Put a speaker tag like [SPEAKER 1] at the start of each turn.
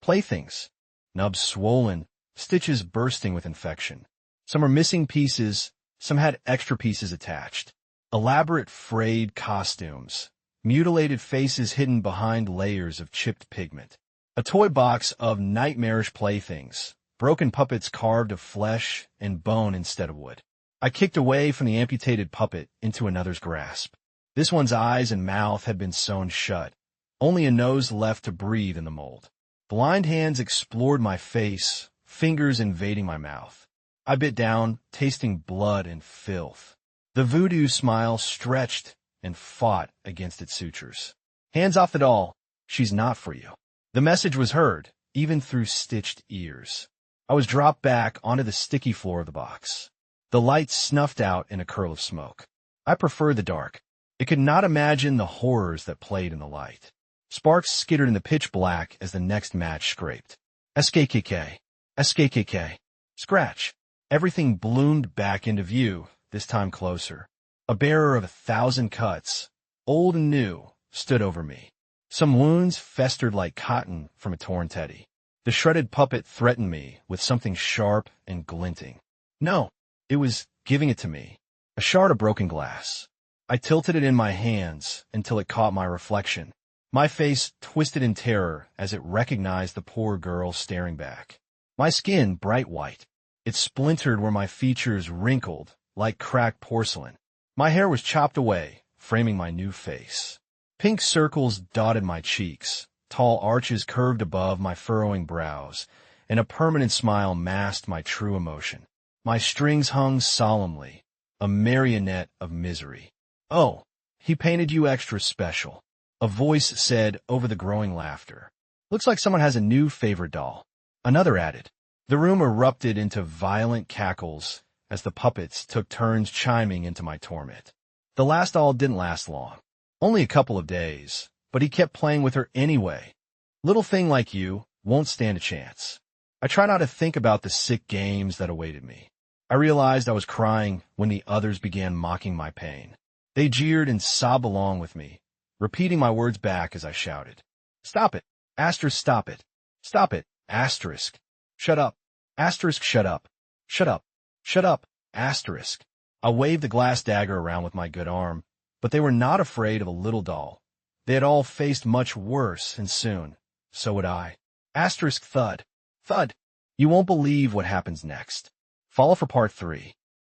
[SPEAKER 1] Playthings. Nubs swollen, stitches bursting with infection. Some are missing pieces, some had extra pieces attached. Elaborate frayed costumes. Mutilated faces hidden behind layers of chipped pigment. A toy box of nightmarish playthings. Broken puppets carved of flesh and bone instead of wood. I kicked away from the amputated puppet into another's grasp. This one's eyes and mouth had been sewn shut. Only a nose left to breathe in the mold. Blind hands explored my face, fingers invading my mouth. I bit down, tasting blood and filth. The voodoo smile stretched and fought against its sutures. Hands off the doll. She's not for you. The message was heard, even through stitched ears. I was dropped back onto the sticky floor of the box. The light snuffed out in a curl of smoke. I preferred the dark. I could not imagine the horrors that played in the light. Sparks skittered in the pitch black as the next match scraped. SKKK. SKKK. Scratch. Everything bloomed back into view, this time closer. A bearer of 1,000 cuts, old and new, stood over me. Some wounds festered like cotton from a torn teddy. The shredded puppet threatened me with something sharp and glinting. No, it was giving it to me. A shard of broken glass. I tilted it in my hands until it caught my reflection. My face twisted in terror as it recognized the poor girl staring back. My skin bright white. It splintered where my features wrinkled like cracked porcelain. My hair was chopped away, framing my new face. Pink circles dotted my cheeks, tall arches curved above my furrowing brows, and a permanent smile masked my true emotion. My strings hung solemnly, a marionette of misery. "Oh, he painted you extra special," a voice said over the growing laughter. "Looks like someone has a new favorite doll." Another added. The room erupted into violent cackles as the puppets took turns chiming into my torment. The last doll didn't last long. Only a couple of days, but he kept playing with her anyway. Little thing like you won't stand a chance. I try not to think about the sick games that awaited me. I realized I was crying when the others began mocking my pain. They jeered and sobbed along with me, repeating my words back as I shouted. "Stop it! Asterisk, stop it! Stop it! Asterisk! Shut up! Asterisk, shut up! Shut up! Shut up! Asterisk!" I waved the glass dagger around with my good arm, but they were not afraid of a little doll. They had all faced much worse, and soon, so would I. Asterisk thud. Thud. You won't believe what happens next. Follow for part 3.